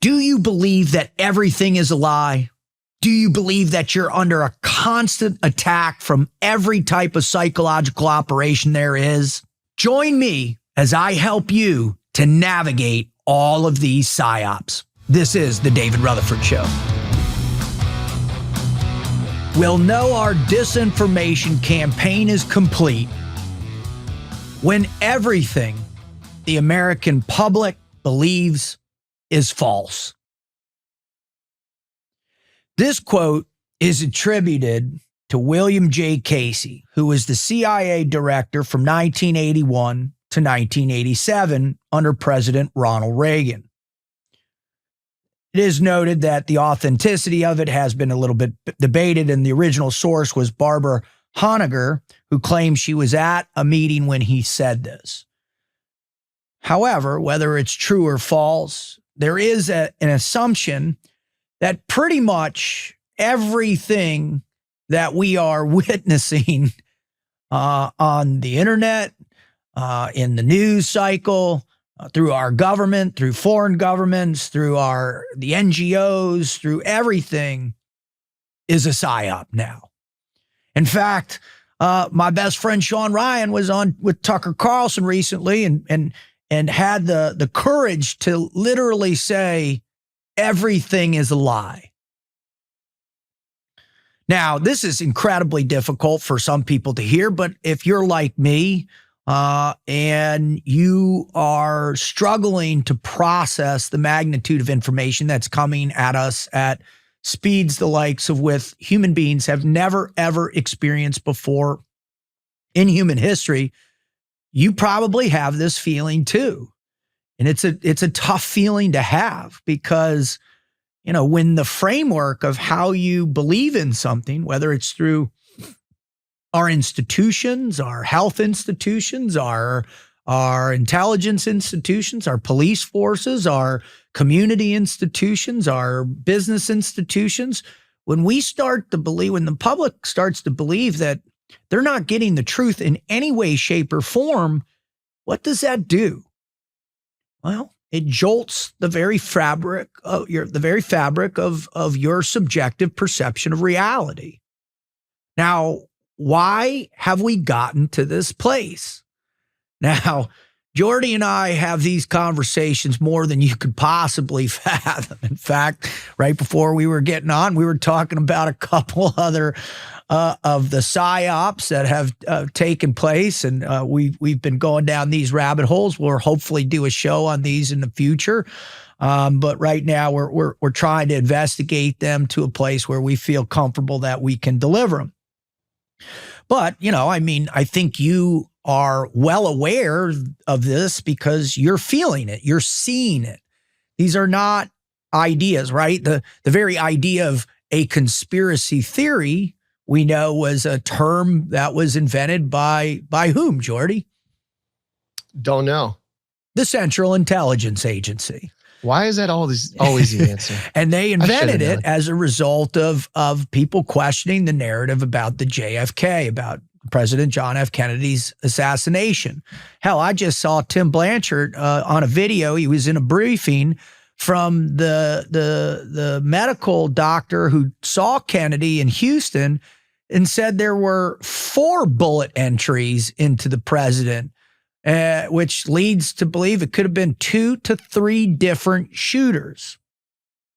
Do you believe that everything is a lie? Do you believe that you're under a constant attack from every type of psychological operation there is? Join me as I help you to navigate all of these psyops. This is the David Rutherford Show. We'll know our disinformation campaign is complete when everything the American public believes is false. This quote is attributed to William J. Casey, who was the CIA director from 1981 to 1987 under President Ronald Reagan. It is noted that the authenticity of it has been a little bit debated, and the original source was Barbara Honegger, who claims she was at a meeting when he said this. However, whether it's true or false, there is an assumption that pretty much everything that we are witnessing on the internet, in the news cycle, through our government, through foreign governments, through the NGOs, through everything, is a psyop now. In fact, my best friend Sean Ryan was on with Tucker Carlson recently and had the courage to literally say everything is a lie. Now, this is incredibly difficult for some people to hear, but if you're like me, and you are struggling to process the magnitude of information that's coming at us at speeds the likes of which human beings have never, ever experienced before in human history, you probably have this feeling too. And it's a tough feeling to have because, you know, when the framework of how you believe in something, whether it's through our institutions, our health institutions, our intelligence institutions, our police forces, our community institutions, our business institutions, when we start to believe, when the public starts to believe that they're not getting the truth in any way, shape, or form, what does that do? Well, it jolts the very fabric of your subjective perception of reality. Now, why have we gotten to this place? Now, Jordy and I have these conversations more than you could possibly fathom. In fact, right before we were getting on, we were talking about a couple other of the psyops that have taken place, and we've been going down these rabbit holes. We'll hopefully do a show on these in the future, but right now we're trying to investigate them to a place where we feel comfortable that we can deliver them. But, you know, I mean, I think you are well aware of this because you're feeling it. You're seeing it. These are not ideas, right? The very idea of a conspiracy theory, we know, was a term that was invented by whom, Jordy? Don't know. The Central Intelligence Agency. Why is that always the answer? And they invented it as a result of people questioning the narrative about the JFK, about President John F. Kennedy's assassination. Hell, I just saw Tim Blanchard on a video. He was in a briefing from the medical doctor who saw Kennedy in Houston and said there were 4 bullet entries into the president, which leads to believe it could have been 2 to 3 different shooters.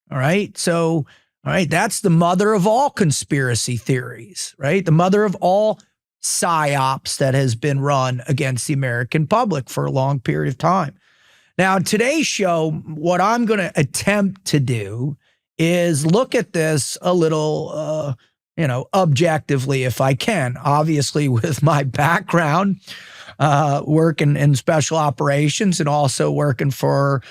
All right. So, all right, that's the mother of all conspiracy theories, right? The mother of all psyops that has been run against the American public for a long period of time. Now, in today's show, what I'm going to attempt to do is look at this a little, objectively, if I can. Obviously, with my background, working in special operations and also working for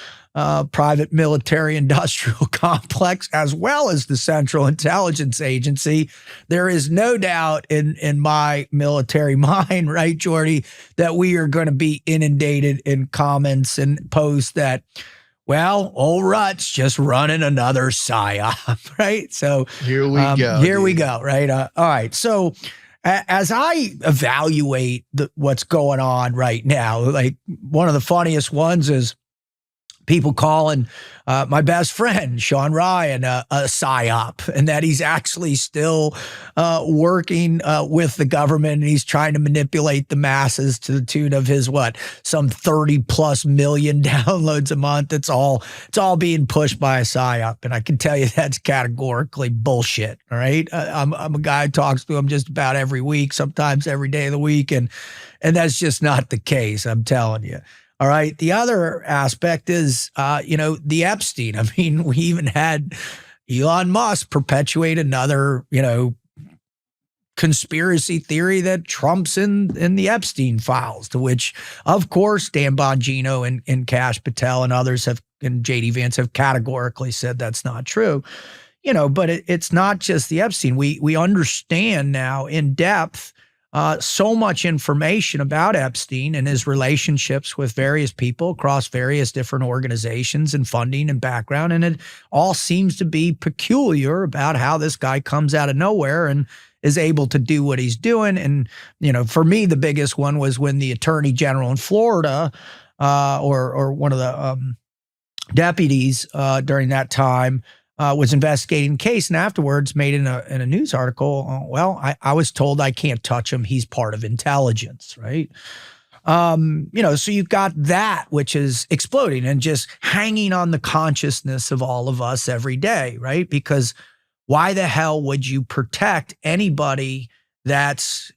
private military industrial complex, as well as the Central Intelligence Agency, there is no doubt in my military mind, right, Jordy, that we are going to be inundated in comments and posts that, well, old Rut's just running another psyop, right? So here we go. Here we go, right? All right. So as I evaluate what's going on right now, like one of the funniest ones is people calling my best friend, Sean Ryan, a psyop, and that he's actually still working with the government, and he's trying to manipulate the masses to the tune of his, some 30+ million downloads a month. It's all being pushed by a psyop. And I can tell you that's categorically bullshit. All right. I'm a guy who talks to him just about every week, sometimes every day of the week. And that's just not the case. I'm telling you. All right. The other aspect is, the Epstein. I mean, we even had Elon Musk perpetuate another, conspiracy theory that Trump's in the Epstein files, to which, of course, Dan Bongino and Kash Patel and others and J.D. Vance have categorically said that's not true. But it's not just the Epstein. We understand now in depth so much information about Epstein and his relationships with various people across various different organizations and funding and background. And it all seems to be peculiar about how this guy comes out of nowhere and is able to do what he's doing. And, for me, the biggest one was when the attorney general in Florida or one of the deputies during that time was investigating the case, and afterwards made in a news article, I was told I can't touch him. He's part of intelligence, right? So you've got that, which is exploding and just hanging on the consciousness of all of us every day, right? Because why the hell would you protect anybody that's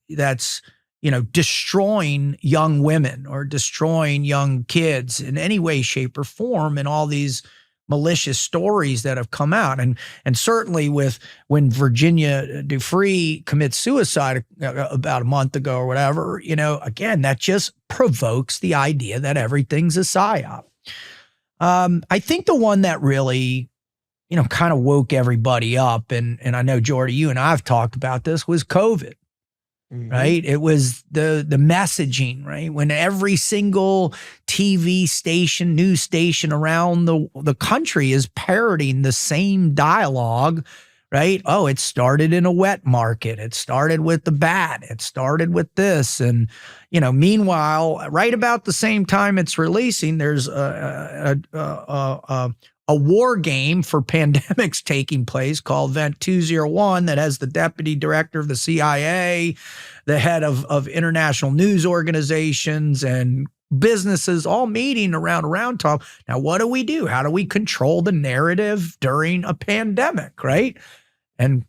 destroying young women or destroying young kids in any way, shape, or form, and all these malicious stories that have come out. And certainly when Virginia Dufresne commits suicide about a month ago or whatever, again, that just provokes the idea that everything's a psyop. I think the one that really, kind of woke everybody up, and I know, Jordy, you and I have talked about this, was COVID. Right. It was the messaging, right? When every single TV station, news station around the country is parroting the same dialogue, right? Oh, it started in a wet market. It started with the bat. It started with this. And, meanwhile, right about the same time it's releasing, there's a war game for pandemics taking place called Vent 201 that has the deputy director of the CIA, the head of international news organizations and businesses all meeting around a round top. Now, what do we do? How do we control the narrative during a pandemic, right? And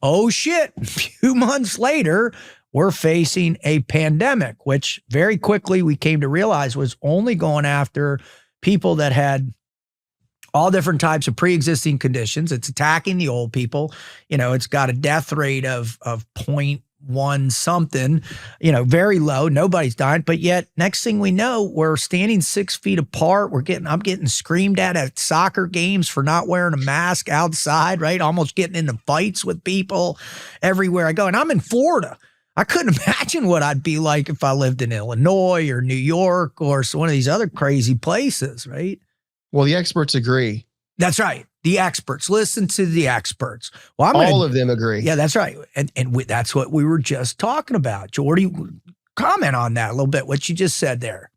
oh shit, a few months later, we're facing a pandemic, which very quickly we came to realize was only going after people that had all different types of pre-existing conditions. It's attacking the old people. It's got a death rate of 0.1 something, very low. Nobody's dying. But yet, next thing we know, we're standing 6 feet apart. I'm getting screamed at soccer games for not wearing a mask outside, right? Almost getting into fights with people everywhere I go. And I'm in Florida. I couldn't imagine what I'd be like if I lived in Illinois or New York or one of these other crazy places, right? Well, the experts agree. That's right. The experts. Listen to the experts. Well, all of them agree. Yeah, that's right. And that's what we were just talking about. Jordy, comment on that a little bit, what you just said there.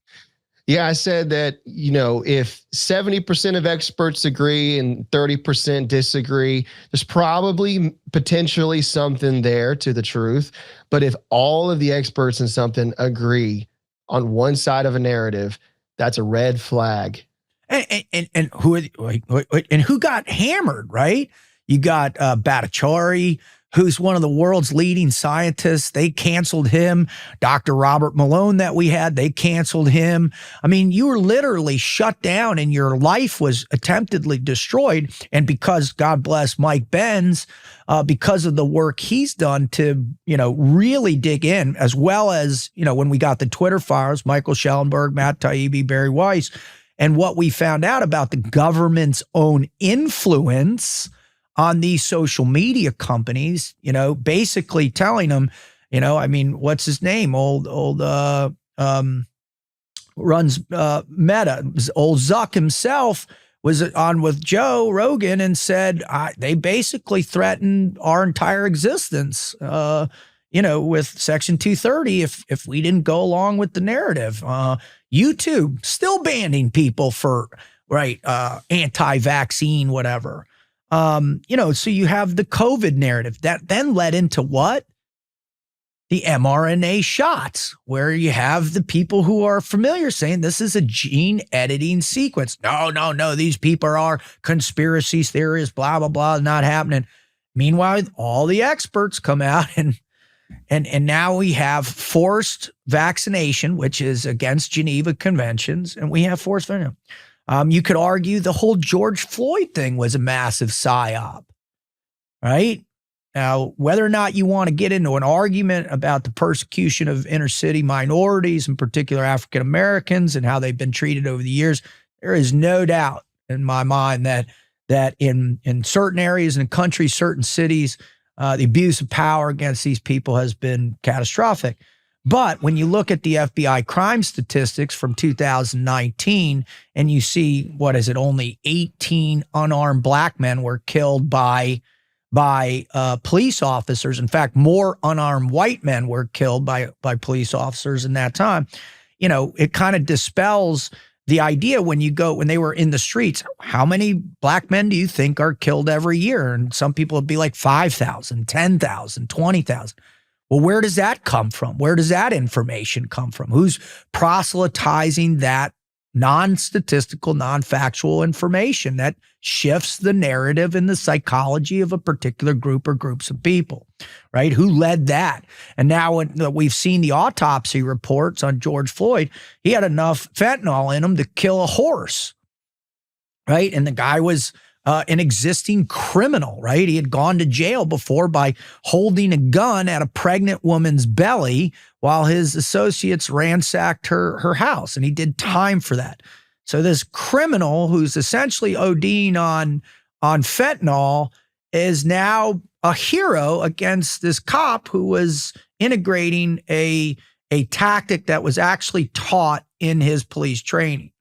Yeah, I said that, if 70% of experts agree and 30% disagree, there's probably potentially something there to the truth. But if all of the experts in something agree on one side of a narrative, that's a red flag. And who got hammered, right? You got Bhattacharya, who's one of the world's leading scientists. They canceled him. Dr. Robert Malone that we had, they canceled him. I mean, you were literally shut down and your life was attemptedly destroyed. And because, God bless Mike Benz, because of the work he's done to, really dig in, as well as, when we got the Twitter files, Michael Schellenberg, Matt Taibbi, Barry Weiss, and what we found out about the government's own influence on these social media companies, basically telling them, what's his name? Runs Meta. Old Zuck himself was on with Joe Rogan and said they basically threatened our entire existence, with Section 230 if we didn't go along with the narrative. YouTube still banning people for right? Anti-vaccine, whatever. So you have the COVID narrative that then led into what? The mRNA shots, where you have the people who are familiar saying this is a gene editing sequence. No, these people are conspiracy theorists, blah, blah, blah, not happening. Meanwhile, all the experts come out and now we have forced vaccination, which is against Geneva Conventions, and we have forced vaccination. You could argue the whole George Floyd thing was a massive psyop, right? Now, whether or not you want to get into an argument about the persecution of inner city minorities, in particular African Americans, and how they've been treated over the years, there is no doubt in my mind that in certain areas in the country, certain cities, the abuse of power against these people has been catastrophic. But when you look at the FBI crime statistics from 2019 and you see, only 18 unarmed black men were killed by police officers. In fact, more unarmed white men were killed by police officers in that time. It kind of dispels the idea when they were in the streets, how many black men do you think are killed every year? And some people would be like 5,000, 10,000, 20,000. Well, where does that come from? Where does that information come from? Who's proselytizing that non-statistical, non-factual information that shifts the narrative and the psychology of a particular group or groups of people, right? Who led that? And now when we've seen the autopsy reports on George Floyd, he had enough fentanyl in him to kill a horse, right? And the guy was an existing criminal, right? He had gone to jail before by holding a gun at a pregnant woman's belly while his associates ransacked her house, and he did time for that. So this criminal who's essentially ODing on fentanyl is now a hero against this cop who was integrating a tactic that was actually taught in his police training,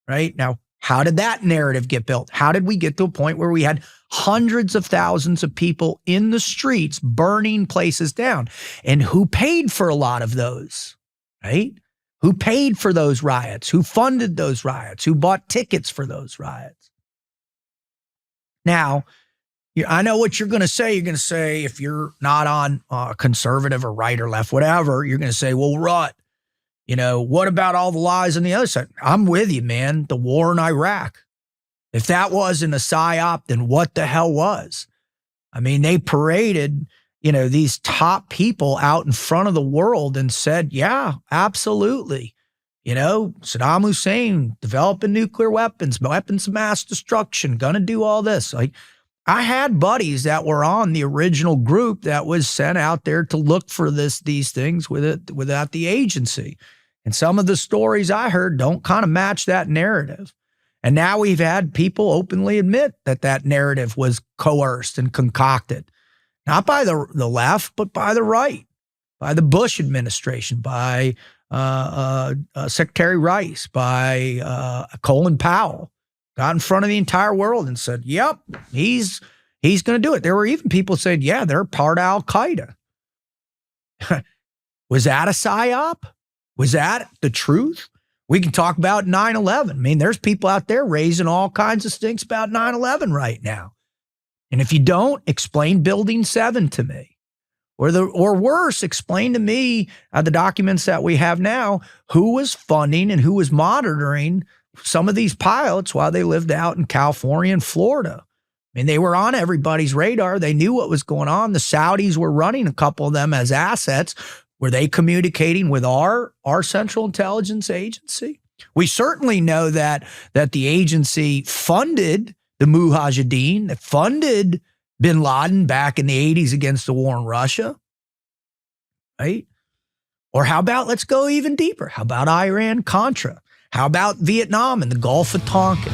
right? Now, how did that narrative get built? How did we get to a point where we had hundreds of thousands of people in the streets burning places down? And who paid for a lot of those, right? Who paid for those riots? Who funded those riots? Who bought tickets for those riots? Now, I know what you're going to say. You're going to say, if you're not on conservative or right or left, whatever, you're going to say, well, Rut, what about all the lies on the other side? I'm with you, man. The war in Iraq. If that wasn't a psyop, then what the hell was? I mean, they paraded, these top people out in front of the world and said, yeah, absolutely. Saddam Hussein developing nuclear weapons of mass destruction, gonna do all this. Like, I had buddies that were on the original group that was sent out there to look for these things without the agency. And some of the stories I heard don't kind of match that narrative. And now we've had people openly admit that narrative was coerced and concocted, not by the left, but by the right, by the Bush administration, by Secretary Rice, by Colin Powell. Got in front of the entire world and said, yep, he's going to do it. There were even people saying, yeah, they're part of Al-Qaeda. Was that a psyop? Was that the truth? We can talk about 9/11. I mean, there's people out there raising all kinds of stinks about 9/11 right now. And if you don't, explain Building 7 to me. Or worse, explain to me the documents that we have now, who was funding and who was monitoring some of these pilots while they lived out in California and Florida. I mean, they were on everybody's radar. They knew what was going on. The Saudis were running a couple of them as assets. Were they communicating with our Central Intelligence Agency? We certainly know that the agency funded the Mujahideen, that funded bin Laden back in the 80s against the war in Russia, right? Or how about, let's go even deeper. How about Iran-Contra? How about Vietnam and the Gulf of Tonkin?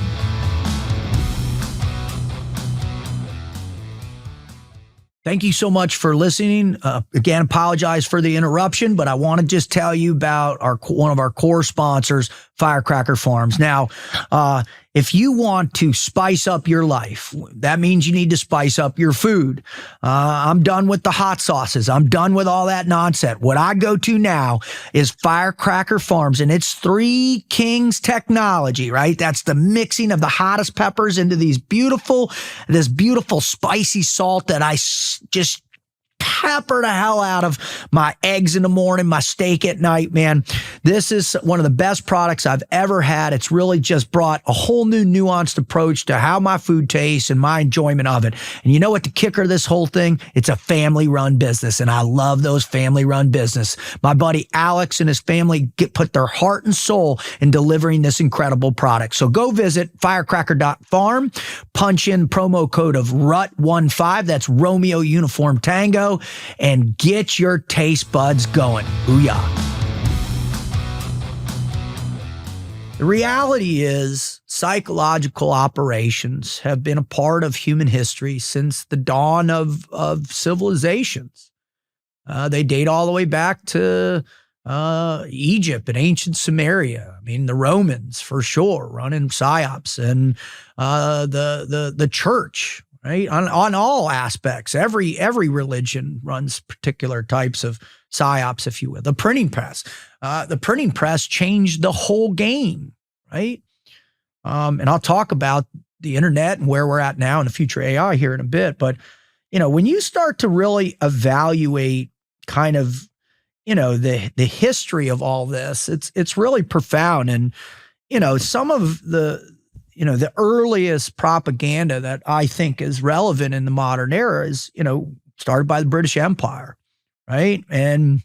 Thank you so much for listening. Again, apologize for the interruption, but I want to just tell you about one of our core sponsors, Firecracker Farms. Now, if you want to spice up your life, that means you need to spice up your food. I'm done with the hot sauces. I'm done with all that nonsense. What I go to now is Firecracker Farms, and it's Three Kings technology, right? That's the mixing of the hottest peppers into this beautiful spicy salt that I just pepper the hell out of my eggs in the morning, my steak at night, man. This is one of the best products I've ever had. It's really just brought a whole new nuanced approach to how my food tastes and my enjoyment of it. And you know what the kicker of this whole thing? It's a family-run business, and I love those family-run business. My buddy Alex and his family put their heart and soul in delivering this incredible product. So go visit firecracker.farm, punch in promo code of RUT15, that's Romeo Uniform Tango, and get your taste buds going. Booyah. The reality is psychological operations have been a part of human history since the dawn of civilizations. They date all the way back to Egypt and ancient Sumeria. I mean, the Romans, for sure, running psyops, and the church, right? On all aspects. Every religion runs particular types of psyops, if you will. The printing press. The printing press changed the whole game, right? And I'll talk about the internet and where we're at now and the future AI here in a bit. But, when you start to really evaluate kind of, the history of all this, it's really profound. And, some of the earliest propaganda that I think is relevant in the modern era is, started by the British Empire, right? And,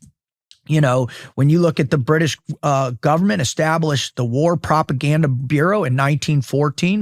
when you look at the British government established the War Propaganda Bureau in 1914,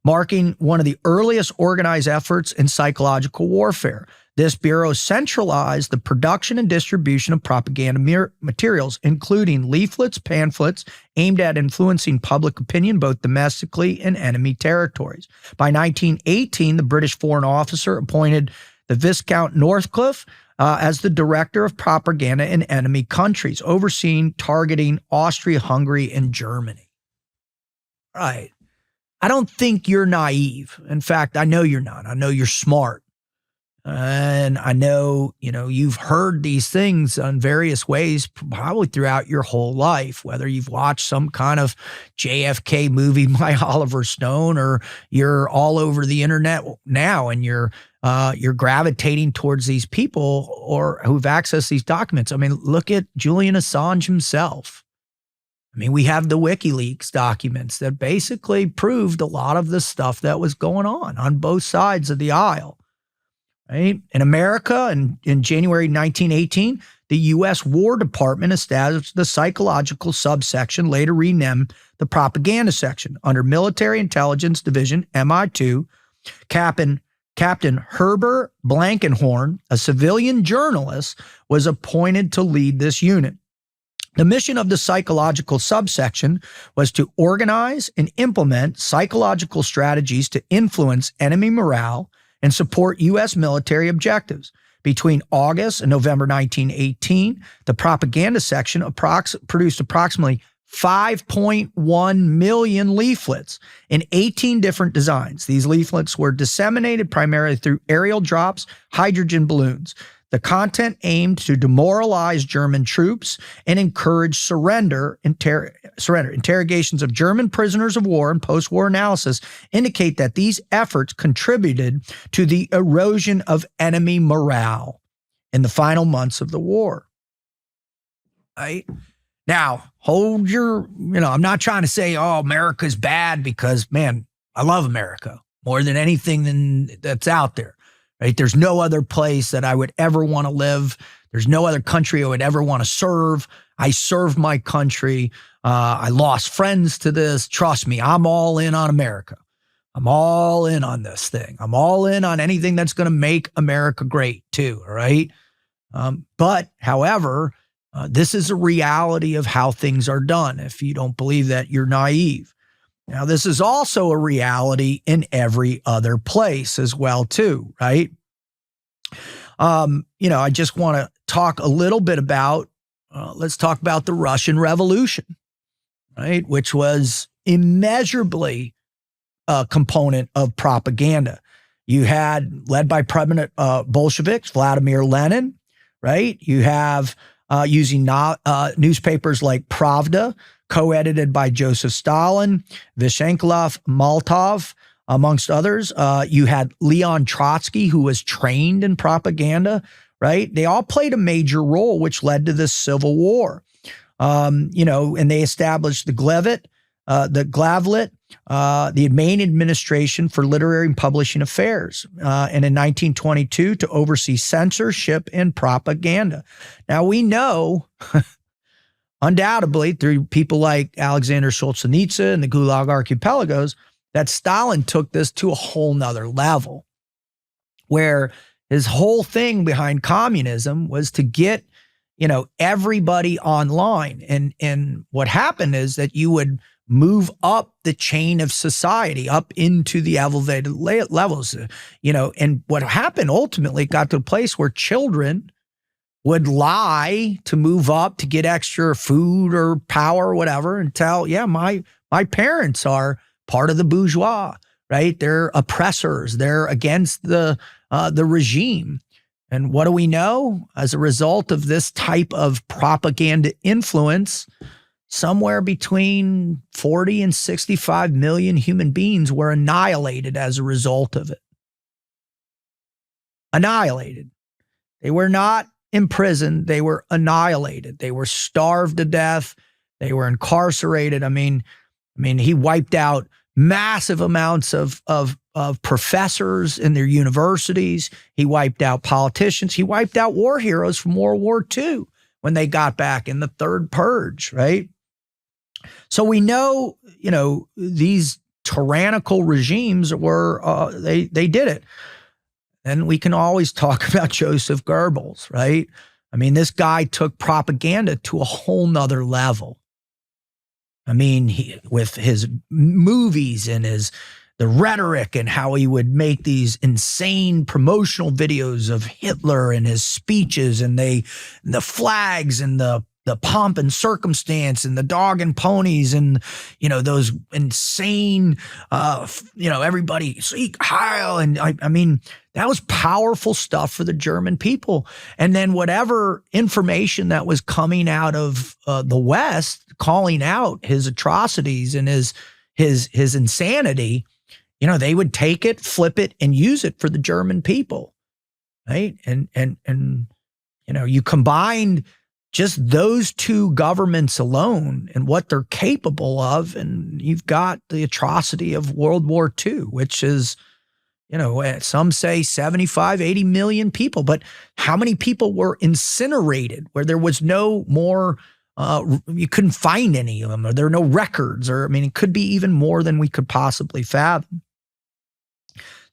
marking one of the earliest organized efforts in psychological warfare. This bureau centralized the production and distribution of propaganda materials, including leaflets, pamphlets, aimed at influencing public opinion both domestically and enemy territories. By 1918, the British foreign officer appointed the Viscount Northcliffe as the director of propaganda in enemy countries, overseeing targeting Austria, Hungary, and Germany. Right. I don't think you're naive. In fact, I know you're not. I know you're smart. And I know, you've heard these things in various ways, probably throughout your whole life, whether you've watched some kind of JFK movie by Oliver Stone, or you're all over the internet now and you're gravitating towards these people or who've accessed these documents. I mean, look at Julian Assange himself. I mean, we have the WikiLeaks documents that basically proved a lot of the stuff that was going on both sides of the aisle. Right? In America, in January 1918, the U.S. War Department established the psychological subsection, later renamed the propaganda section, under Military Intelligence Division, MI2. Captain Herbert Blankenhorn, a civilian journalist, was appointed to lead this unit. The mission of the psychological subsection was to organize and implement psychological strategies to influence enemy morale and support U.S. military objectives. Between August and November 1918, the propaganda section produced approximately 5.1 million leaflets in 18 different designs. These leaflets were disseminated primarily through aerial drops, hydrogen balloons. The content aimed to demoralize German troops and encourage surrender. Interrogations of German prisoners of war and post-war analysis indicate that these efforts contributed to the erosion of enemy morale in the final months of the war. Right? Now, hold your, I'm not trying to say, America's bad, because, man, I love America more than anything that's out there. Right? There's no other place that I would ever want to live. There's no other country I would ever want to serve. I served my country. I lost friends to this. Trust me, I'm all in on America. I'm all in on this thing. I'm all in on anything that's going to make America great too, all right? But, however, this is a reality of how things are done. If you don't believe that, you're naive. Now, this is also a reality in every other place as well, too, right? I just want to talk a little bit about, let's talk about the Russian Revolution, right? Which was immeasurably component of propaganda. You had, led by prominent Bolsheviks, Vladimir Lenin, right? You have using newspapers like Pravda, co-edited by Joseph Stalin, Vyshenkolov, Molotov, amongst others. You had Leon Trotsky, who was trained in propaganda, right? They all played a major role, which led to this civil war. And they established the Glavlit, the main administration for literary and publishing affairs, and in 1922 to oversee censorship and propaganda. Now we know, undoubtedly, through people like Alexander Solzhenitsyn and the Gulag Archipelagos, that Stalin took this to a whole nother level, where his whole thing behind communism was to get, everybody online. And what happened is that you would move up the chain of society, up into the elevated levels, and what happened ultimately got to a place where children would lie to move up to get extra food or power or whatever and tell, my parents are part of the bourgeois, right? They're oppressors. They're against the regime. And what do we know? As a result of this type of propaganda influence, somewhere between 40 and 65 million human beings were annihilated as a result of it. Annihilated. They were not imprisoned. They were annihilated. They were starved to death. They were incarcerated. I mean, he wiped out massive amounts of professors in their universities. He wiped out politicians. He wiped out war heroes from World War II when they got back in the Third Purge, right? So we know, these tyrannical regimes were, they did it. And we can always talk about Joseph Goebbels, right? I mean, this guy took propaganda to a whole nother level. I mean, with his movies and the rhetoric and how he would make these insane promotional videos of Hitler and his speeches and the flags and the pomp and circumstance and the dog and ponies and, those insane, everybody Sieg Heil. And I mean, that was powerful stuff for the German people. And then whatever information that was coming out of the West, calling out his atrocities and his insanity, they would take it, flip it, and use it for the German people, right? And you combined just those two governments alone and what they're capable of, and you've got the atrocity of World War II, which is, some say 75, 80 million people, but how many people were incinerated where there was no more, you couldn't find any of them, or there were no records, or, it could be even more than we could possibly fathom.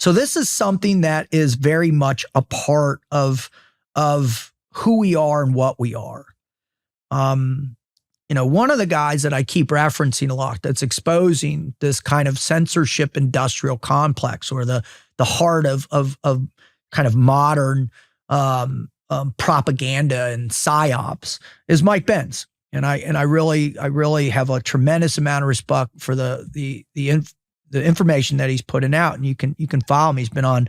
So this is something that is very much a part of who we are and what we are. One of the guys that I keep referencing a lot that's exposing this kind of censorship industrial complex, or the heart of kind of modern propaganda and psyops, is Mike Benz. And I really have a tremendous amount of respect for the information that he's putting out. And you can follow him. He's been on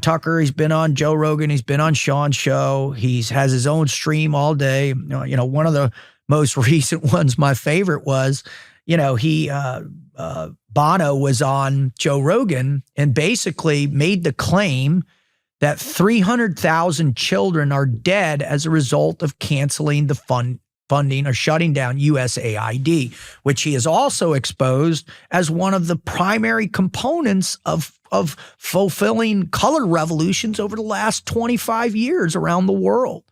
Tucker. He's been on Joe Rogan. He's been on Sean's show. He has his own stream all day. One of the most recent ones, my favorite was, Bono was on Joe Rogan and basically made the claim that 300,000 children are dead as a result of canceling the funding or shutting down USAID, which he has also exposed as one of the primary components of fulfilling color revolutions over the last 25 years around the world.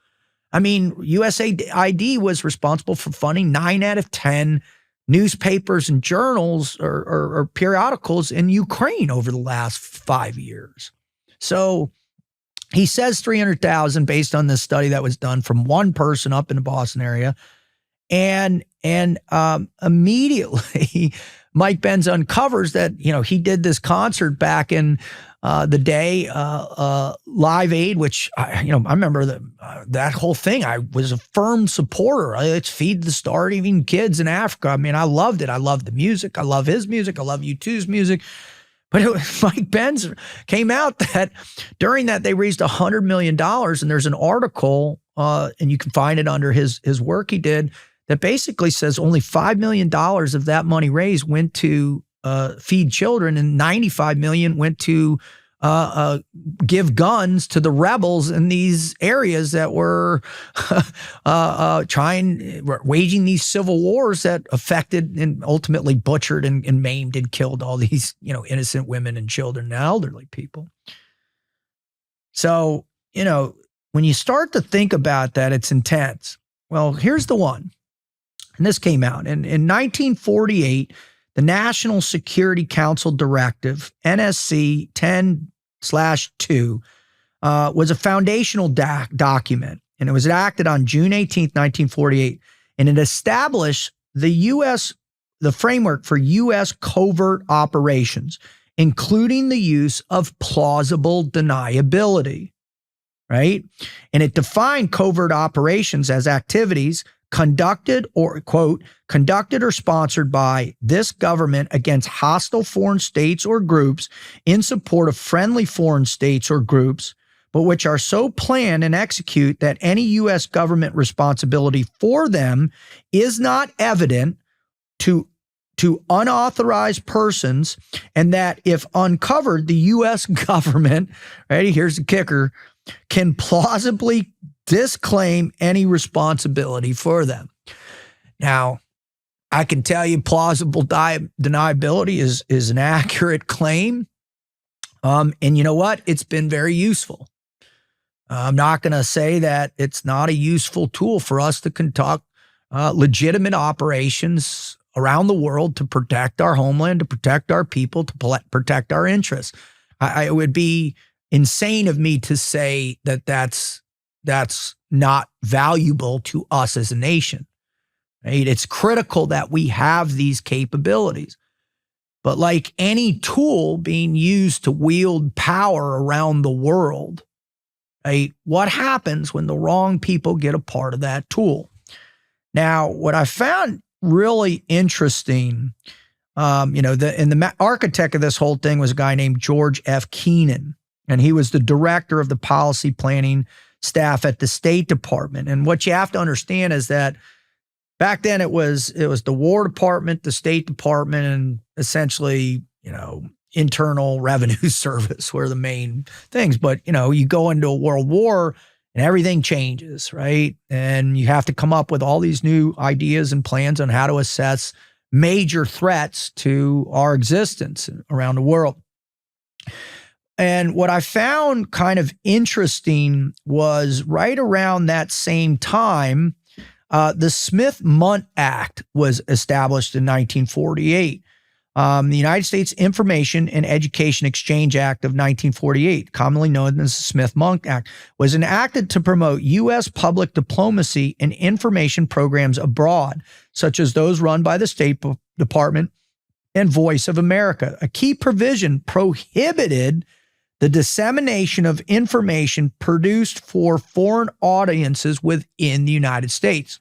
USAID was responsible for funding 9 out of 10 newspapers and journals or periodicals in Ukraine over the last 5 years. So he says 300,000 based on this study that was done from one person up in the Boston area. And immediately Mike Benz uncovers that, he did this concert back in the day, Live Aid, which I remember that whole thing. I was a firm supporter. It's Feed the Starving Kids in Africa. I mean, I loved it. I loved the music. I love his music. I love U2's music. But Mike Benz came out that during that they raised $100 million, and there's an article, and you can find it under his work he did, that basically says only $5 million of that money raised went to feed children, and $95 million went to give guns to the rebels in these areas that were waging these civil wars that affected and ultimately butchered and maimed and killed all these, innocent women and children and elderly people. So, when you start to think about that, it's intense. Well, here's the one. And this came out in 1948, the National Security Council Directive, NSC 10/2, was a foundational document, and it was enacted on June 18th, 1948, and it established the framework for U.S. covert operations, including the use of plausible deniability, right? And it defined covert operations as activities conducted or, quote, conducted or sponsored by this government against hostile foreign states or groups in support of friendly foreign states or groups, but which are so planned and execute that any U.S. government responsibility for them is not evident to unauthorized persons, and that if uncovered, the U.S. government, right, here's the kicker, can plausibly disclaim any responsibility for them. Now, I can tell you plausible deniability is an accurate claim. And you know what? It's been very useful. I'm not going to say that it's not a useful tool for us to conduct legitimate operations around the world to protect our homeland, to protect our people, to protect our interests. It would be insane of me to say that that's not valuable to us as a nation, right? It's critical that we have these capabilities. But like any tool being used to wield power around the world, right? What happens when the wrong people get a part of that tool? Now, what I found really interesting, the architect of this whole thing was a guy named George F. Keenan, and he was the director of the policy planning staff at the State Department. And what you have to understand is that back then it was the War Department, the State Department, and essentially, Internal Revenue Service were the main things. But, you go into a world war and everything changes, right? And you have to come up with all these new ideas and plans on how to assess major threats to our existence around the world. And what I found kind of interesting was right around that same time, the Smith-Mundt Act was established in 1948. The United States Information and Education Exchange Act of 1948, commonly known as the Smith-Mundt Act, was enacted to promote U.S. public diplomacy and information programs abroad, such as those run by the State Department and Voice of America. A key provision prohibited the dissemination of information produced for foreign audiences within the United States.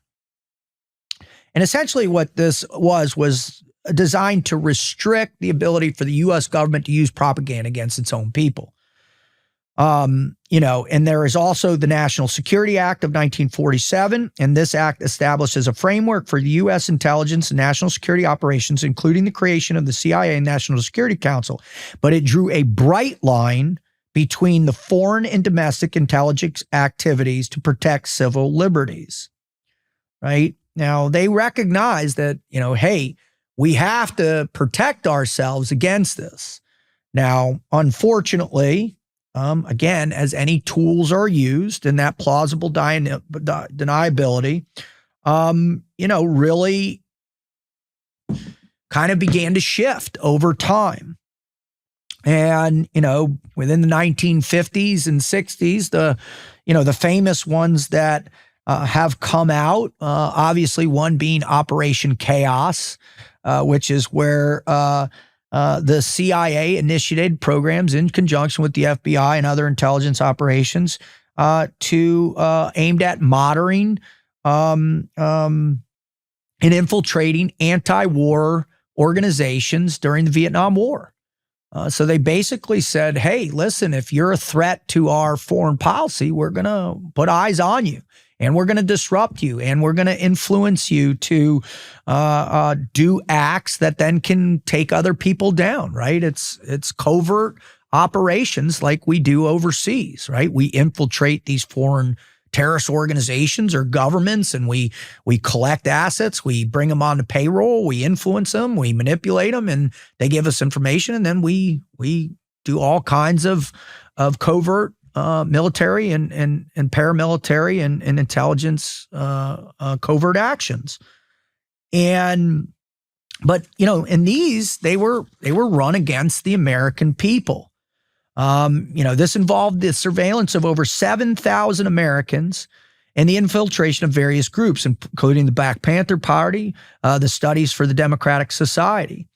And essentially what this was designed to restrict the ability for the U.S. government to use propaganda against its own people. And there is also the National Security Act of 1947, and this act establishes a framework for the U.S. intelligence and national security operations, including the creation of the CIA and National Security Council. But it drew a bright line between the foreign and domestic intelligence activities to protect civil liberties, right? Now, they recognize that, hey, we have to protect ourselves against this. Now, unfortunately, again, as any tools are used, and that plausible deniability, really kind of began to shift over time. And, within the 1950s and 60s, the famous ones that have come out, obviously one being Operation Chaos, which is where The CIA initiated programs in conjunction with the FBI and other intelligence operations aimed at monitoring and infiltrating anti-war organizations during the Vietnam War. So they basically said, hey, listen, if you're a threat to our foreign policy, we're going to put eyes on you, and we're going to disrupt you, and we're going to influence you to do acts that then can take other people down, right? It's covert operations like we do overseas, right? We infiltrate these foreign terrorist organizations or governments, and we collect assets, we bring them onto payroll, we influence them, we manipulate them, and they give us information, and then we do all kinds of covert military and paramilitary and intelligence covert actions. But in these, they were run against the American people. This involved the surveillance of over 7,000 Americans and the infiltration of various groups, including the Black Panther Party, the Studies for the Democratic Society,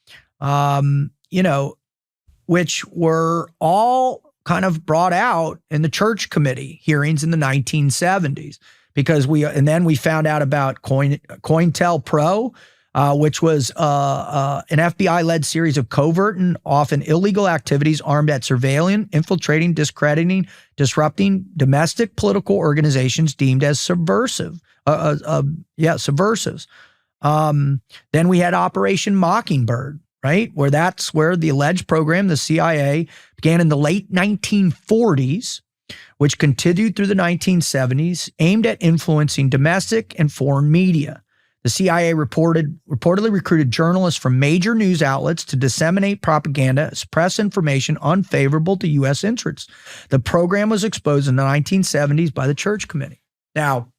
which were all kind of brought out in the Church Committee hearings in the 1970s, because then we found out about COINTELPRO, which was an FBI-led series of covert and often illegal activities armed at surveilling, infiltrating, discrediting, disrupting domestic political organizations deemed as subversives. Then we had Operation Mockingbird, right? That's where the alleged program, the CIA, began in the late 1940s, which continued through the 1970s, aimed at influencing domestic and foreign media. The CIA reportedly recruited journalists from major news outlets to disseminate propaganda, suppress information unfavorable to U.S. interests. The program was exposed in the 1970s by the Church Committee. Now,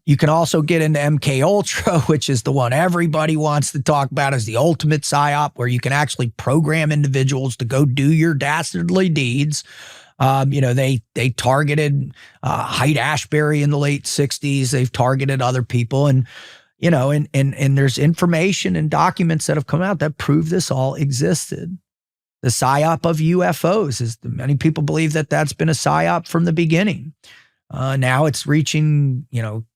you can also get into MK Ultra, which is the one everybody wants to talk about as the ultimate psyop, where you can actually program individuals to go do your dastardly deeds. They targeted Haight-Ashbury in the late 60s. They've targeted other people, and there's information and documents that have come out that prove this all existed. The psyop of UFOs many people believe that that's been a psyop from the beginning. Now it's reaching,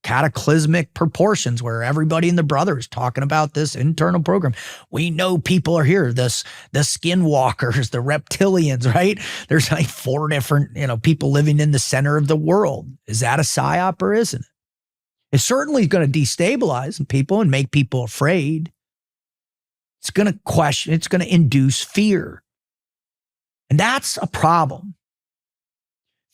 cataclysmic proportions where everybody and the brother is talking about this internal program. We know people are here. The skinwalkers, the reptilians, right? There's like 4 different, people living in the center of the world. Is that a psyop or isn't it? It's certainly going to destabilize people and make people afraid. It's going to question, it's going to induce fear. And that's a problem.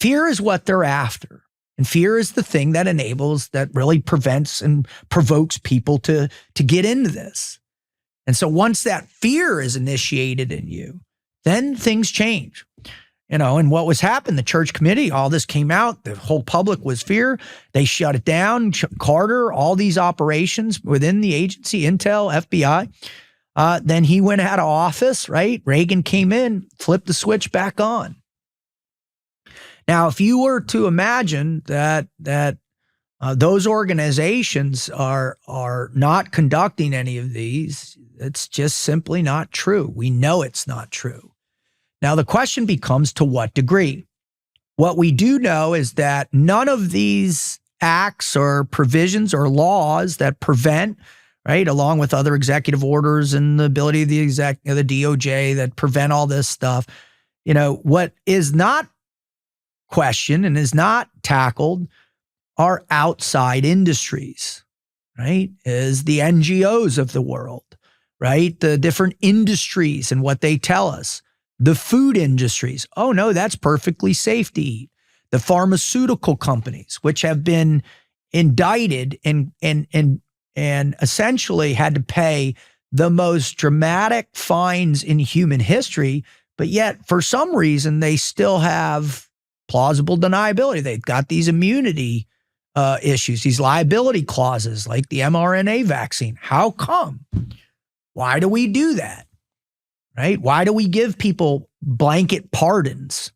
Fear is what they're after. And fear is the thing that really prevents and provokes people to get into this. And so once that fear is initiated in you, then things change. And what was happening, the Church Committee, all this came out, the whole public was fear. They shut it down. Carter, all these operations within the agency, Intel, FBI. Then he went out of office, right? Reagan came in, flipped the switch back on. Now, if you were to imagine that those organizations are not conducting any of these, it's just simply not true. We know it's not true. Now, the question becomes, to what degree? What we do know is that none of these acts or provisions or laws that prevent, right, along with other executive orders and the ability of the DOJ that prevent all this stuff, what is not questioned and is not tackled are outside industries, right? Is the NGOs of the world, right? The different industries and what they tell us. The food industries. Oh no, that's perfectly safe to eat. The pharmaceutical companies, which have been indicted and essentially had to pay the most dramatic fines in human history, but yet for some reason they still have plausible deniability. They've got these immunity issues, these liability clauses like the mRNA vaccine. How come? Why do we do that? Right? Why do we give people blanket pardons?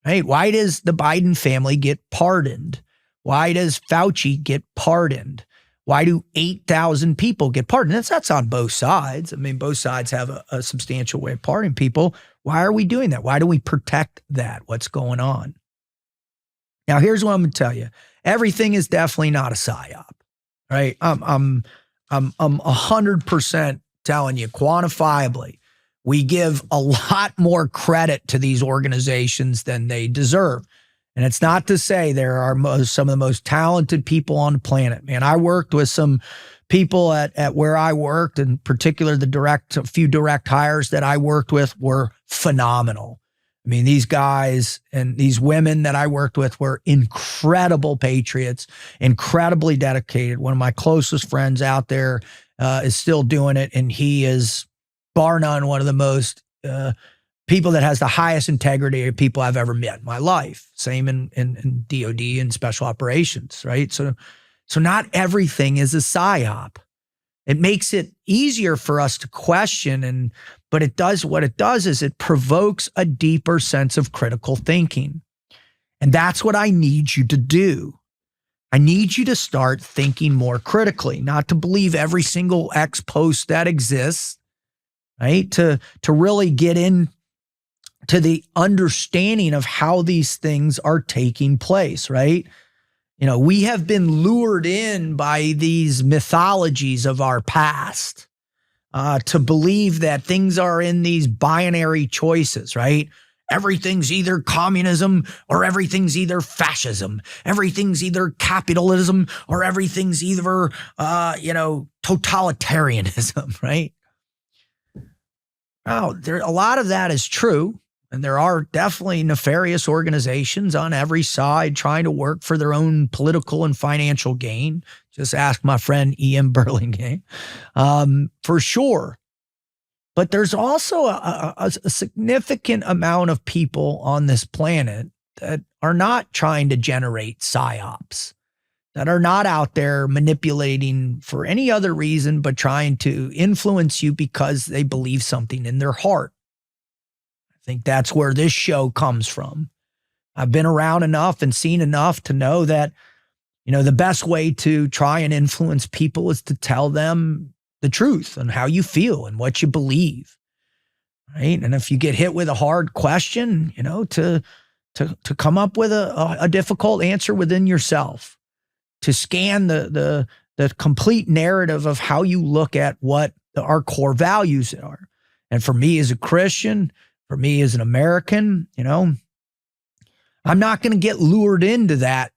Right? Why does the Biden family get pardoned? Why does Fauci get pardoned? Why do 8,000 people get pardoned? That's on both sides. I mean, both sides have a substantial way of pardoning people. Why are we doing that? Why do we protect that? What's going on? Now, here's what I'm going to tell you. Everything is definitely not a psyop, right? I'm 100% telling you quantifiably, we give a lot more credit to these organizations than they deserve. And it's not to say there are some of the most talented people on the planet. Man, I worked with some people at where I worked, in particular, a few direct hires that I worked with were phenomenal. I mean, these guys and these women that I worked with were incredible patriots, incredibly dedicated. One of my closest friends out there is still doing it, and he is, bar none, one of the most people that has the highest integrity of people I've ever met in my life. Same in DOD and special operations, right? So not everything is a psyop. It makes it easier for us to question, but what it does is it provokes a deeper sense of critical thinking. And that's what I need you to do. I need you to start thinking more critically, not to believe every single X post that exists, right? To really get in to the understanding of how these things are taking place, right? You know, we have been lured in by these mythologies of our past to believe that things are in these binary choices, right? Everything's either communism or everything's either fascism. Everything's either capitalism or everything's either, totalitarianism, right? Now, a lot of that is true. And there are definitely nefarious organizations on every side trying to work for their own political and financial gain. Just ask my friend Ian Burlingame, for sure. But there's also a significant amount of people on this planet that are not trying to generate psyops, that are not out there manipulating for any other reason but trying to influence you because they believe something in their heart. I think that's where this show comes from. I've been around enough and seen enough to know that, you know, the best way to try and influence people is to tell them the truth and how you feel and what you believe, right? And if you get hit with a hard question, you know, to come up with a difficult answer within yourself, to scan the complete narrative of how you look at what our core values are. And for me as a Christian, for me as an American, you know, I'm not going to get lured into that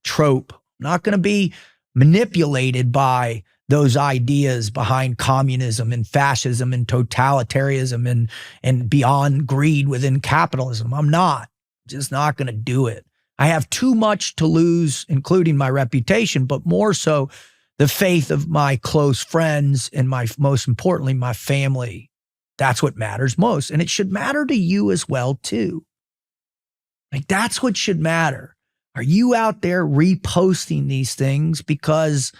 trope. I'm not going to be manipulated by those ideas behind communism and fascism and totalitarianism and beyond greed within capitalism. I'm just not going to do it. I have too much to lose, including my reputation, but more so the faith of my close friends and most importantly, my family. That's what matters most. And it should matter to you as well, too. Like, that's what should matter. Are you out there reposting these things because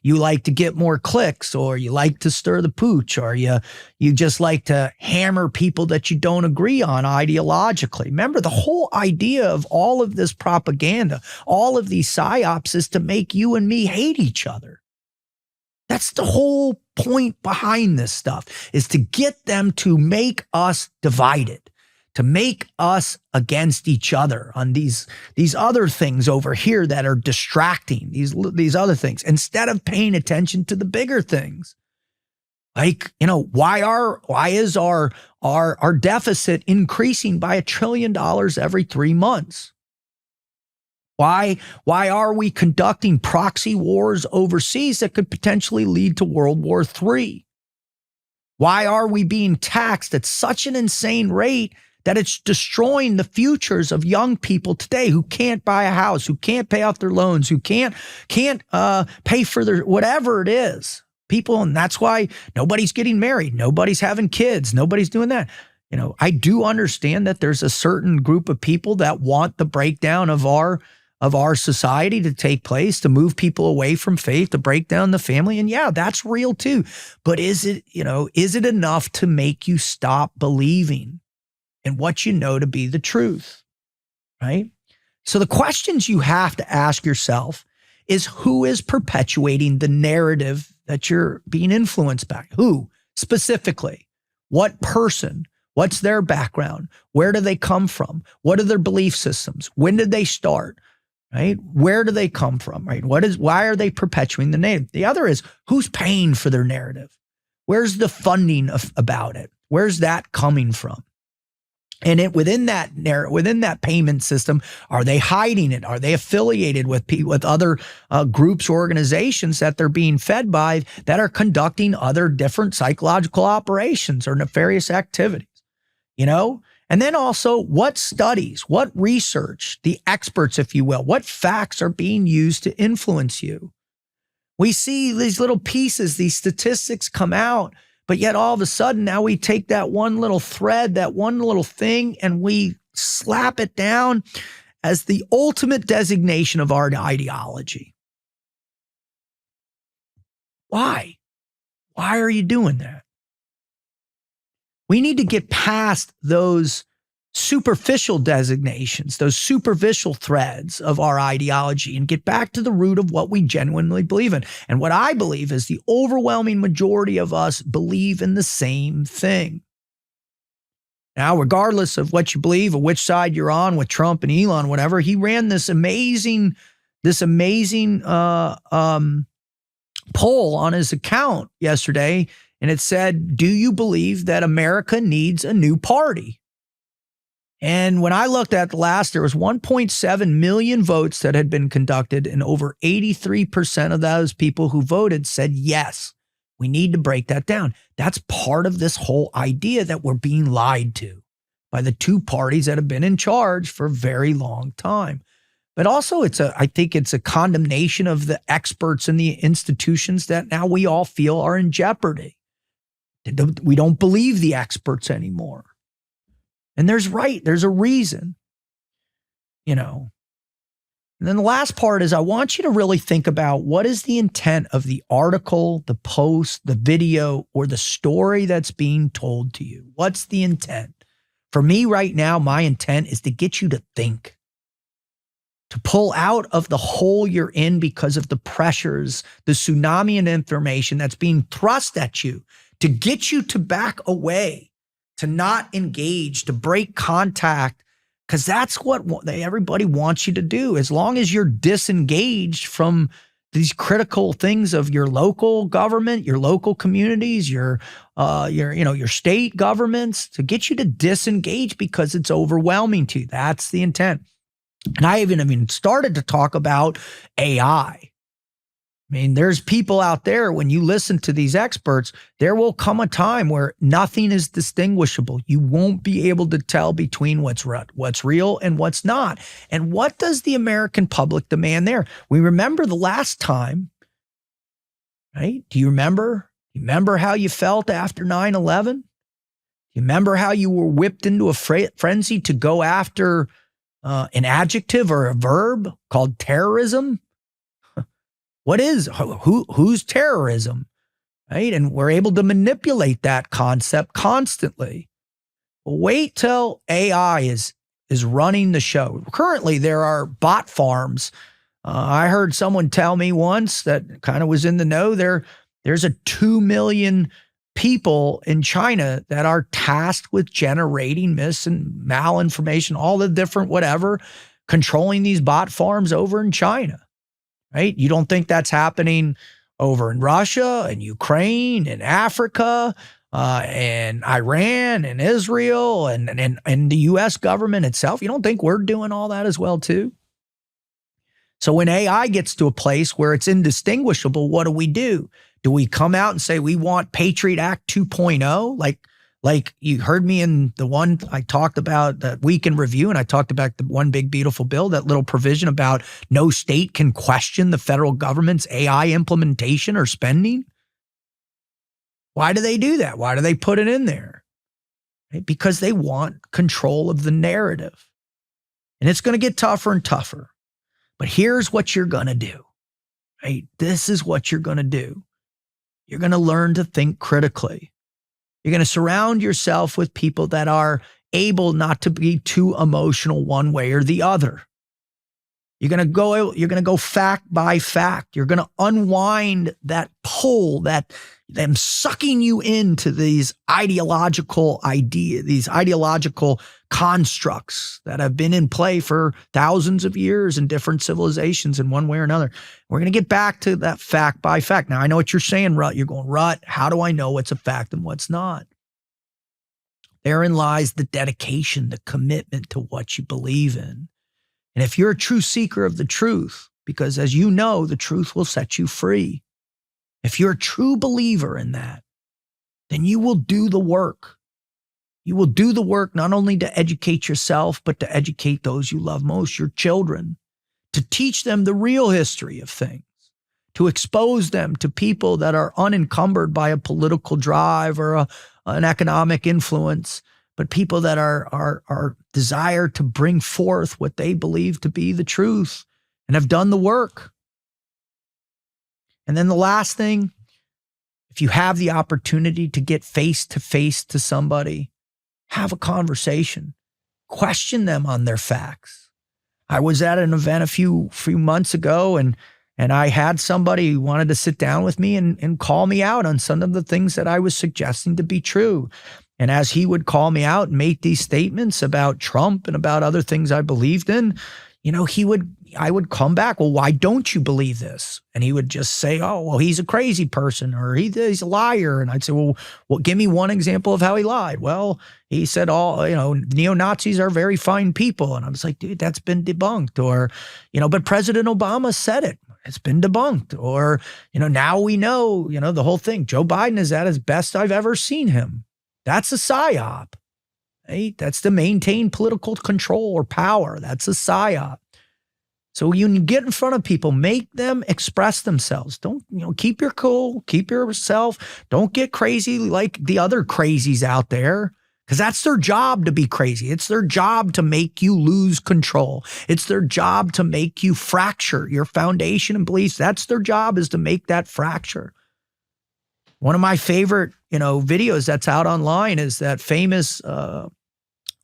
you like to get more clicks, or you like to stir the pooch, or you just like to hammer people that you don't agree on ideologically? Remember, the whole idea of all of this propaganda, all of these psyops, is to make you and me hate each other. That's the whole point behind this stuff, is to get them to make us divided, to make us against each other on these other things over here that are distracting, these other things, instead of paying attention to the bigger things. Like, you know, why is our deficit increasing by $1 trillion every 3 months? Why are we conducting proxy wars overseas that could potentially lead to World War III? Why are we being taxed at such an insane rate that it's destroying the futures of young people today who can't buy a house, who can't pay off their loans, who can't pay for their whatever it is? People, and that's why nobody's getting married, nobody's having kids, nobody's doing that. You know, I do understand that there's a certain group of people that want the breakdown of our society to take place, to move people away from faith, to break down the family. And yeah, that's real too. But is it enough to make you stop believing in what you know to be the truth, right? So the questions you have to ask yourself is who is perpetuating the narrative that you're being influenced by. Who specifically? What person? What's their background? Where do they come from? What are their belief systems? When did they start? Right? Where do they come from? Right? Why are they perpetuating the narrative? The other is who's paying for their narrative? Where's the funding about it? Where's that coming from? And within that payment system, are they hiding it? Are they affiliated with other groups, organizations that they're being fed by that are conducting other different psychological operations or nefarious activities? You know? And then also, what studies, what research, the experts, if you will, what facts are being used to influence you? We see these little pieces, these statistics come out, but yet all of a sudden now we take that one little thread, that one little thing, and we slap it down as the ultimate designation of our ideology. Why? Why are you doing that? We need to get past those superficial designations, those superficial threads of our ideology, and get back to the root of what we genuinely believe in. And what I believe is the overwhelming majority of us believe in the same thing. Now, regardless of what you believe or which side you're on with Trump and Elon, whatever, he ran this amazing poll on his account yesterday, and it said, "Do you believe that America needs a new party?" And when I looked at the last, there was 1.7 million votes that had been conducted, and over 83% of those people who voted said, yes, we need to break that down. That's part of this whole idea that we're being lied to by the two parties that have been in charge for a very long time. But also I think it's a condemnation of the experts and the institutions that now we all feel are in jeopardy. We don't believe the experts anymore. And there's a reason, you know. And then the last part is I want you to really think about what is the intent of the article, the post, the video, or the story that's being told to you. What's the intent? For me right now, my intent is to get you to think, to pull out of the hole you're in because of the pressures, the tsunami of information that's being thrust at you, to get you to back away, to not engage, to break contact, because that's what everybody wants you to do. As long as you're disengaged from these critical things of your local government, your local communities, your state governments, to get you to disengage because it's overwhelming to you. That's the intent. And I even started to talk about AI. I mean, there's people out there, when you listen to these experts, there will come a time where nothing is distinguishable. You won't be able to tell between what's real and what's not. And what does the American public demand there? We remember the last time, right? Do you remember? You remember how you felt after 9/11? You remember how you were whipped into a frenzy to go after an adjective or a verb called terrorism? What is, who's terrorism, right? And we're able to manipulate that concept constantly. Well, wait till AI is running the show. Currently, there are bot farms. I heard someone tell me once that kind of was in the know. There's a 2 million people in China that are tasked with generating mis and malinformation, all the different whatever, controlling these bot farms over in China. Right? You don't think that's happening over in Russia and Ukraine and Africa and Iran and Israel and the U.S. government itself? You don't think we're doing all that as well too? So when AI gets to a place where it's indistinguishable, what do? Do we come out and say we want Patriot Act 2.0? Like you heard me in the one I talked about that week in review, and I talked about the one big beautiful bill, that little provision about no state can question the federal government's AI implementation or spending. Why do they do that? Why do they put it in there? Right? Because they want control of the narrative. And it's going to get tougher and tougher. But here's what you're going to do. Right? This is what you're going to do. You're going to learn to think critically. You're going to surround yourself with people that are able not to be too emotional one way or the other. You're going to go fact by fact. You're going to unwind that pull, them sucking you into these ideological ideas, these ideological constructs that have been in play for thousands of years in different civilizations in one way or another. We're going to get back to that fact by fact. Now, I know what you're saying, Rut. You're going, Rut, how do I know what's a fact and what's not? Therein lies the dedication, the commitment to what you believe in. And if you're a true seeker of the truth, because as you know, the truth will set you free. If you're a true believer in that, then you will do the work. You will do the work not only to educate yourself, but to educate those you love most, your children, to teach them the real history of things, to expose them to people that are unencumbered by a political drive or an economic influence, but people that are desire to bring forth what they believe to be the truth and have done the work. And then the last thing, if you have the opportunity to get face to face to somebody, have a conversation, question them on their facts. I was at an event a few months ago and I had somebody who wanted to sit down with me and call me out on some of the things that I was suggesting to be true. And as he would call me out and make these statements about Trump and about other things I believed in, I would come back, well, why don't you believe this? And he would just say, oh, well, he's a crazy person or he's a liar. And I'd say, well, give me one example of how he lied. Well, he said neo-Nazis are very fine people. And I was like, dude, that's been debunked. Or, but President Obama said it. It's been debunked. Or, now we know, the whole thing. Joe Biden is at his best I've ever seen him. That's a psyop. Right? That's to maintain political control or power. That's a psyop. So you get in front of people, make them express themselves. Don't, keep your cool, keep yourself. Don't get crazy like the other crazies out there, because that's their job to be crazy. It's their job to make you lose control. It's their job to make you fracture your foundation and beliefs. That's their job, is to make that fracture. One of my favorite, videos that's out online is that famous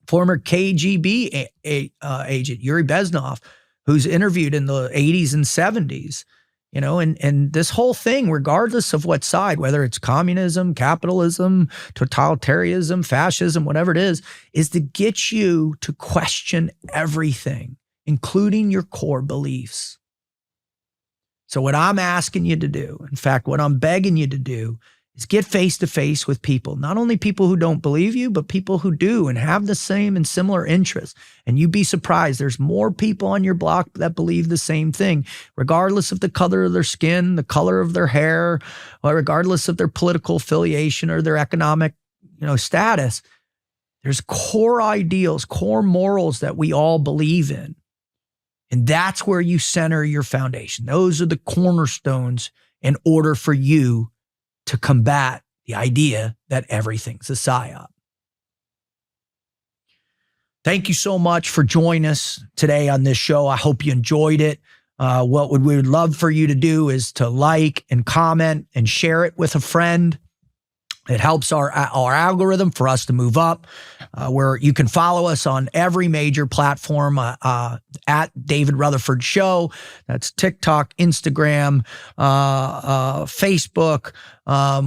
former KGB agent, Yuri Bezmenov, who's interviewed in the 80s and 70s, and this whole thing, regardless of what side, whether it's communism, capitalism, totalitarianism, fascism, whatever it is to get you to question everything, including your core beliefs. So what I'm asking you to do, in fact, what I'm begging you to do, is get face to face with people, not only people who don't believe you, but people who do and have the same and similar interests. And you'd be surprised, there's more people on your block that believe the same thing, regardless of the color of their skin, the color of their hair, or regardless of their political affiliation or their economic, status. There's core ideals, core morals that we all believe in. And that's where you center your foundation. Those are the cornerstones in order for you to combat the idea that everything's a psyop. Thank you so much for joining us today on this show. I hope you enjoyed it. What we would love for you to do is to like and comment and share it with a friend. It helps our algorithm for us to move up, where you can follow us on every major platform at David Rutherford Show. That's TikTok, Instagram, Facebook.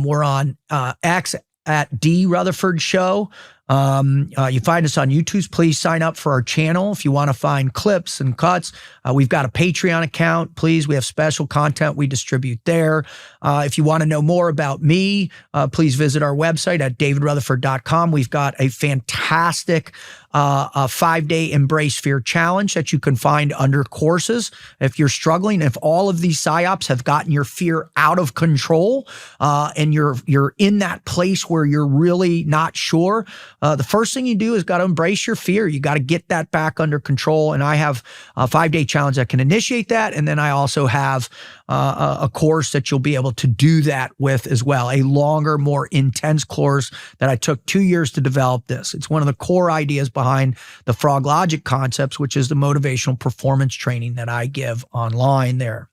We're on X at D Rutherford Show. You find us on YouTube. Please sign up for our channel if you want to find clips and cuts. We've got a Patreon account. Please, we have special content we distribute there. If you want to know more about me, please visit our website at davidrutherford.com. We've got a fantastic 5-day Embrace Fear Challenge that you can find under courses. If you're struggling, if all of these psyops have gotten your fear out of control, and you're in that place where you're really not sure, the first thing you do is got to embrace your fear. You got to get that back under control. And I have a 5-day challenge that can initiate that. And then I also have a course that you'll be able to do that with as well. A longer, more intense course that I took 2 years to develop this. It's one of the core ideas behind the Frog Logic concepts, which is the motivational performance training that I give online there.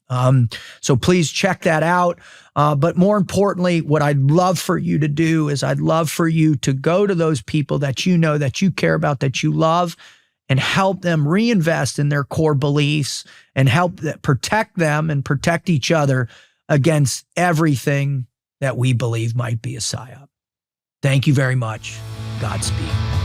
So please check that out. But more importantly, what I'd love for you to do is I'd love for you to go to those people that you know, that you care about, that you love, and help them reinvest in their core beliefs and help protect them and protect each other against everything that we believe might be a psyop. Thank you very much. Godspeed.